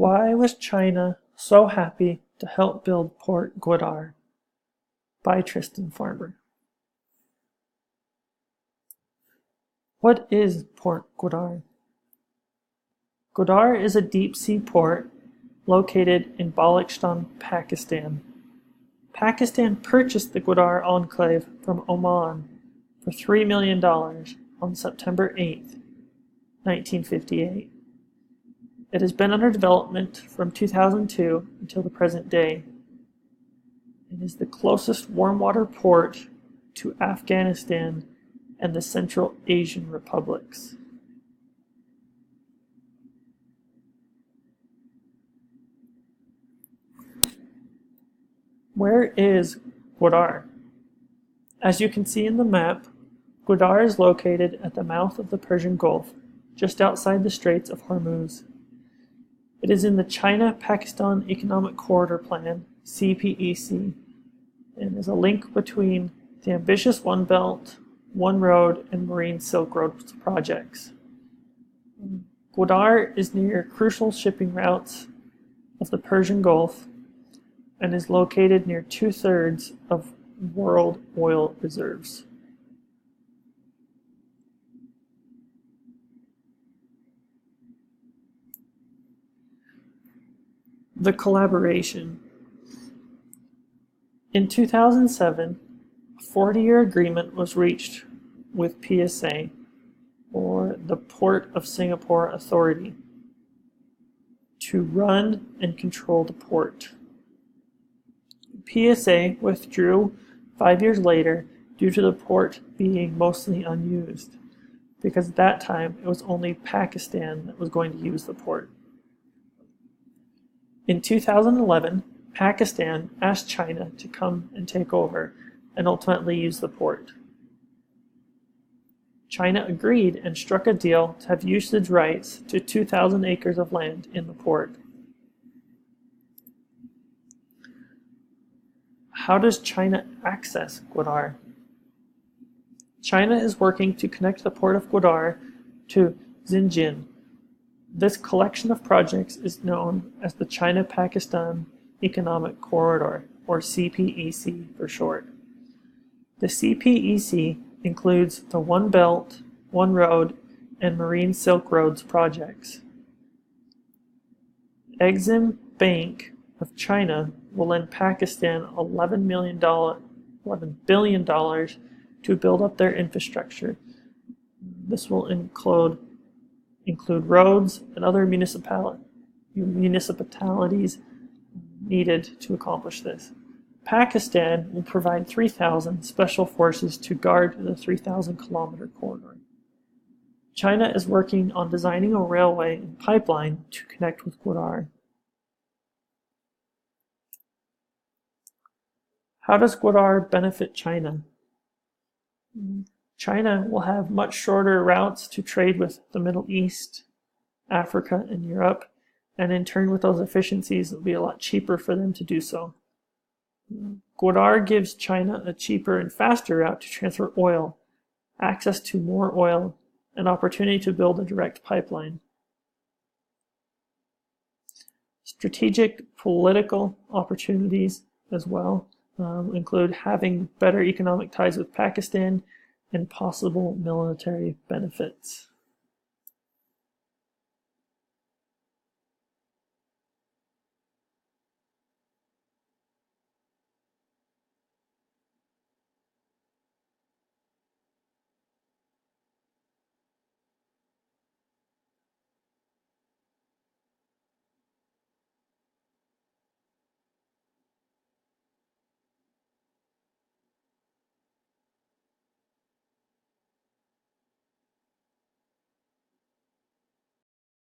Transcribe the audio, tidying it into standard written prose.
Why was China so happy to help build Port Gwadar? By Tristan Farber. What is Port Gwadar? Gwadar is a deep-sea port located in Balochistan, Pakistan. Pakistan purchased the Gwadar enclave from Oman for $3 million on September 8, 1958. It has been under development from 2002 until the present day. It is the closest warm water port to Afghanistan and the Central Asian republics. Where is Gwadar? As you can see in the map, Gwadar is located at the mouth of the Persian Gulf, just outside the Straits of Hormuz. It is in the China-Pakistan Economic Corridor Plan, CPEC, and is a link between the ambitious One Belt, One Road, and Marine Silk Road projects. Gwadar is near crucial shipping routes of the Persian Gulf and is located near 2/3 of world oil reserves. The collaboration. In 2007, a 40-year agreement was reached with PSA, or the Port of Singapore Authority, to run and control the port. PSA withdrew 5 years later due to the port being mostly unused, because at that time it was only Pakistan that was going to use the port. In 2011, Pakistan asked China to come and take over and ultimately use the port. China agreed and struck a deal to have usage rights to 2,000 acres of land in the port. How does China access Gwadar? China is working to connect the port of Gwadar to Xinjiang. This collection of projects is known as the China-Pakistan Economic Corridor, or CPEC for short. The CPEC includes the One Belt, One Road, and Marine Silk Roads projects. Exim Bank of China will lend Pakistan $11 billion to build up their infrastructure. This will include roads and other municipalities needed to accomplish this. Pakistan will provide 3,000 special forces to guard the 3,000-kilometer corridor. China is working on designing a railway and pipeline to connect with Gwadar. How does Gwadar benefit China? China will have much shorter routes to trade with the Middle East, Africa, and Europe, and in turn with those efficiencies, it will be a lot cheaper for them to do so. Gwadar gives China a cheaper and faster route to transfer oil, access to more oil, and opportunity to build a direct pipeline. Strategic political opportunities as well include having better economic ties with Pakistan and possible military benefits.